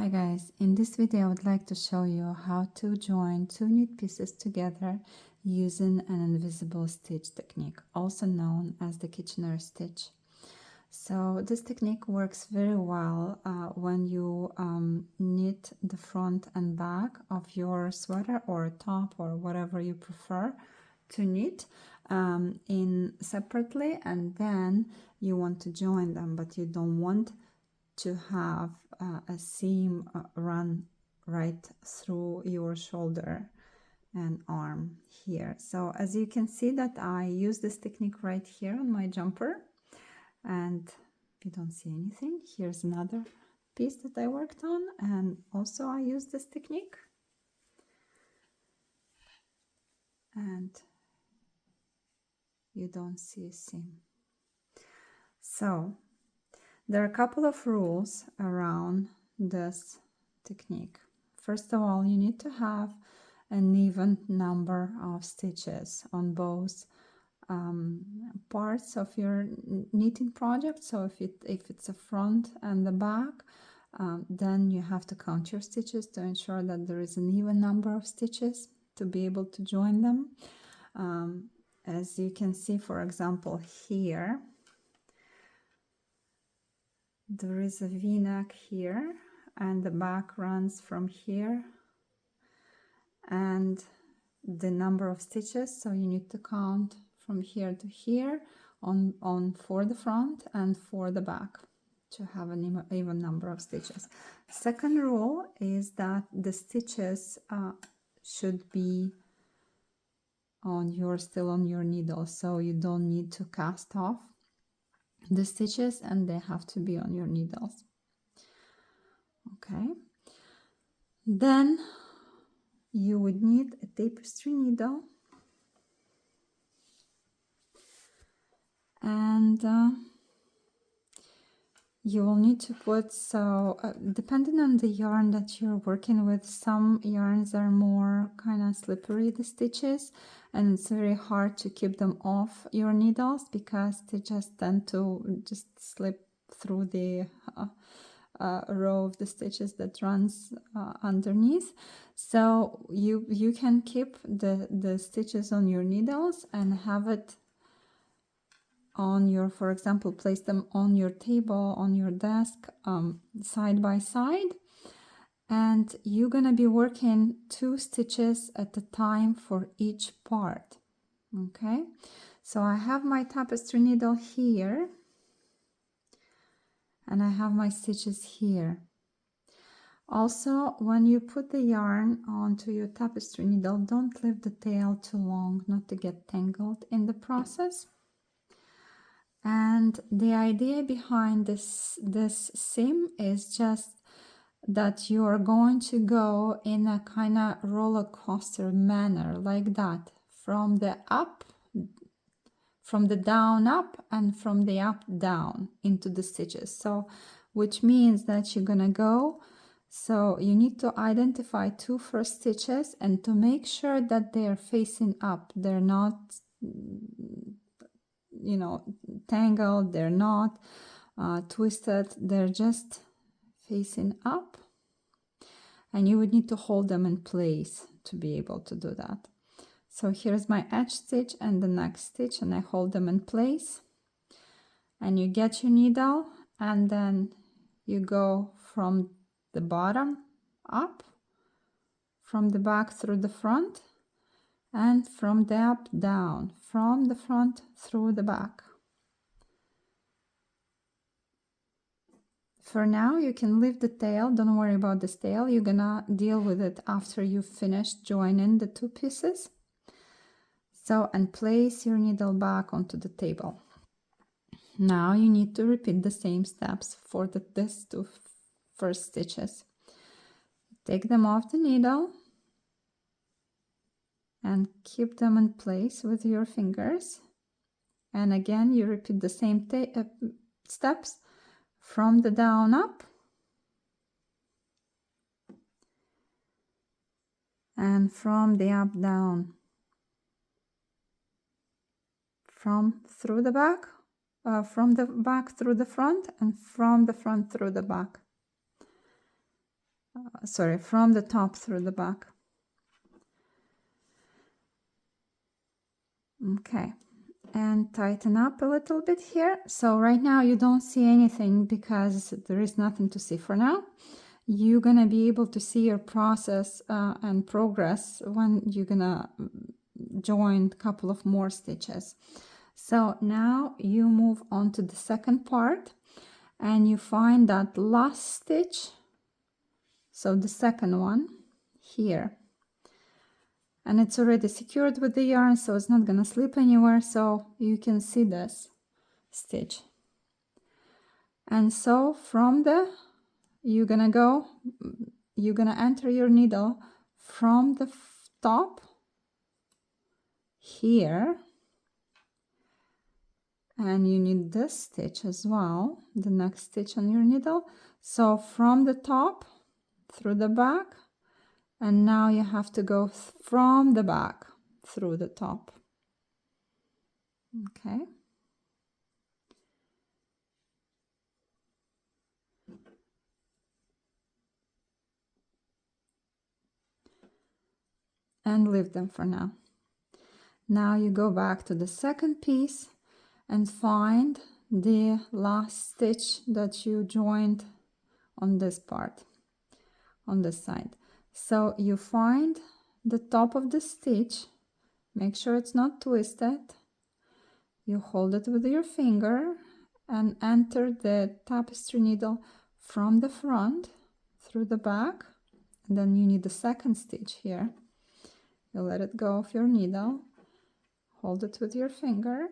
Hi guys, in this video I would like to show you how to join two knit pieces together using an invisible stitch technique, also known as the Kitchener stitch. So this technique works very well when you knit the front and back of your sweater or top or whatever you prefer to knit in separately, and then you want to join them, but you don't want to have a seam run right through your shoulder and arm here. So as you can see that I use this technique right here on my jumper, and if you don't see anything, here's another piece that I worked on, and also I use this technique, and you don't see a seam. So there are a couple of rules around this technique. First of all, you need to have an even number of stitches on both parts of your knitting project. So if it's a front and the back, then you have to count your stitches to ensure that there is an even number of stitches to be able to join them. As you can see, for example, here, there is a V-neck here, and the back runs from here, and the number of stitches, so you need to count from here to here on for the front and for the back to have an even number of stitches. Second rule is that the stitches should be still on your needle, so you don't need to cast off the stitches, and they have to be on your needles. Okay, then you would need a tapestry needle, and you will need to put, depending on the yarn that you're working with, some yarns are more kind of slippery, the stitches, and it's very hard to keep them off your needles because they just tend to just slip through the row of the stitches that runs underneath. So you can keep the stitches on your needles and have it on your, for example, place them on your table, on your desk, side by side, and you're gonna be working 2 stitches at a time for each part. Okay, so I have my tapestry needle here, and I have my stitches here. Also, when you put the yarn onto your tapestry needle, don't leave the tail too long, not to get tangled in the process. And the idea behind this seam is just that you are going to go in a kind of roller coaster manner, like that, from the down up, and from the up down into the stitches. So which means that you're gonna go, so you need to identify 2 first stitches and to make sure that they are facing up. They're not, you know, tangled, they're not twisted, they're just facing up, and you would need to hold them in place to be able to do that. So here's my edge stitch and the next stitch, and I hold them in place, and you get your needle, and then you go from the bottom up, from the back through the front, and from the up down, from the front through the back. For now, you can leave the tail, don't worry about this tail, you're gonna deal with it after you finish joining the 2 pieces. So, and place your needle back onto the table. Now you need to repeat the same steps for these 2 first stitches. Take them off the needle and keep them in place with your fingers. And again, you repeat the same steps from the down up and from the up down, from through the back, from the back through the front, and from the front through the back. sorry, from the top through the back. Okay, and tighten up a little bit here. So right now you don't see anything because there is nothing to see for now. You're gonna be able to see your process and progress when you're gonna join a couple of more stitches. So now you move on to the second part and you find that last stitch, so the second one here, and it's already secured with the yarn, so it's not gonna slip anywhere, so you can see this stitch. And so from the, you're gonna enter your needle from the top here, and you need this stitch as well, the next stitch on your needle. So from the top through the back, and now you have to go from the back through the top. Okay. And leave them for now. Now you go back to the second piece and find the last stitch that you joined on this part, on this side. So you find the top of the stitch, make sure it's not twisted. You hold it with your finger and enter the tapestry needle from the front through the back, and then you need the second stitch here. You let it go of your needle, hold it with your finger,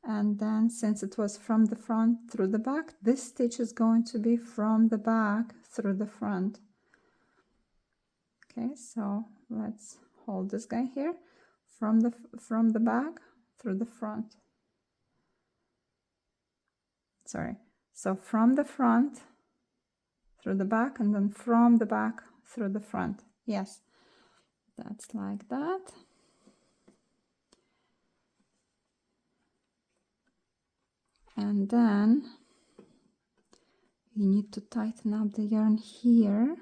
and then since it was from the front through the back, this stitch is going to be from the back through the front. Okay, so let's hold this guy here from the back through the front. Sorry, so from the front through the back, and then from the back through the front. Yes, that's like that. And then you need to tighten up the yarn here.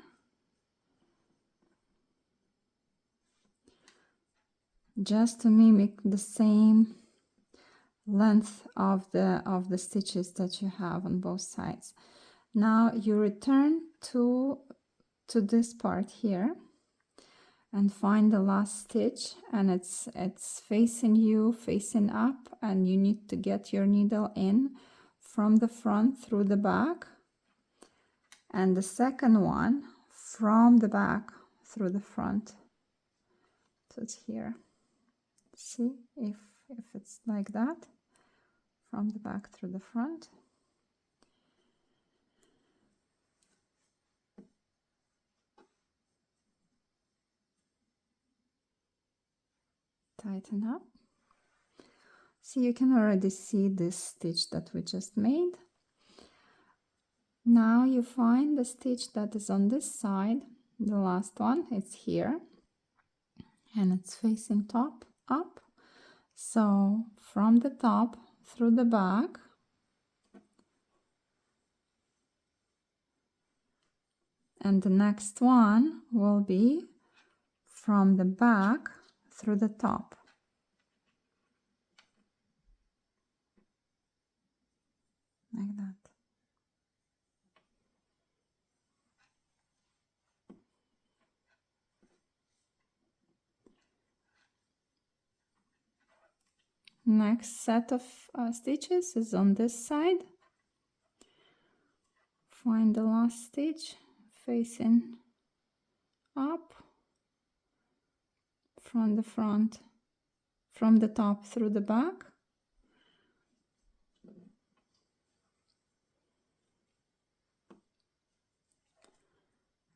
Just to mimic the same length of the stitches that you have on both sides. Now you return to this part here and find the last stitch, and it's facing you, facing up, and you need to get your needle in from the front through the back, and the second one from the back through the front. So it's here. See if it's like that, from the back through the front. Tighten up. See, you can already see this stitch that we just made. Now you find the stitch that is on this side, the last one, it's here, and it's facing top up. So from the top through the back, and the next one will be from the back through the top. Like that. Next set of stitches is on this side. Find the last stitch facing up from the front, from the top through the back.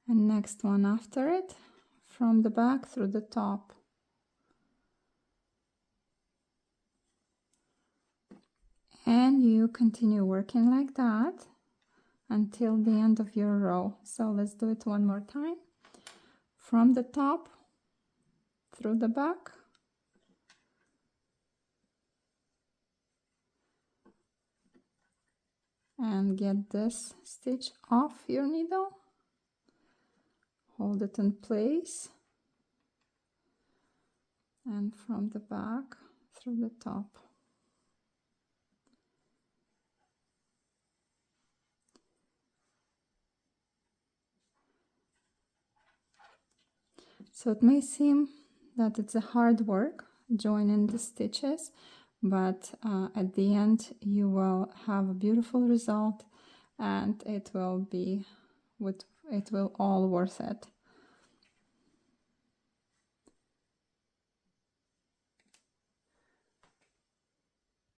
And next one after it, from the back through the top. And you continue working like that until the end of your row. So let's do it one more time. From the top through the back. And get this stitch off your needle. hold it in place, and from the back through the top. So it may seem that it's a hard work joining the stitches, but at the end you will have a beautiful result, and it will all worth it.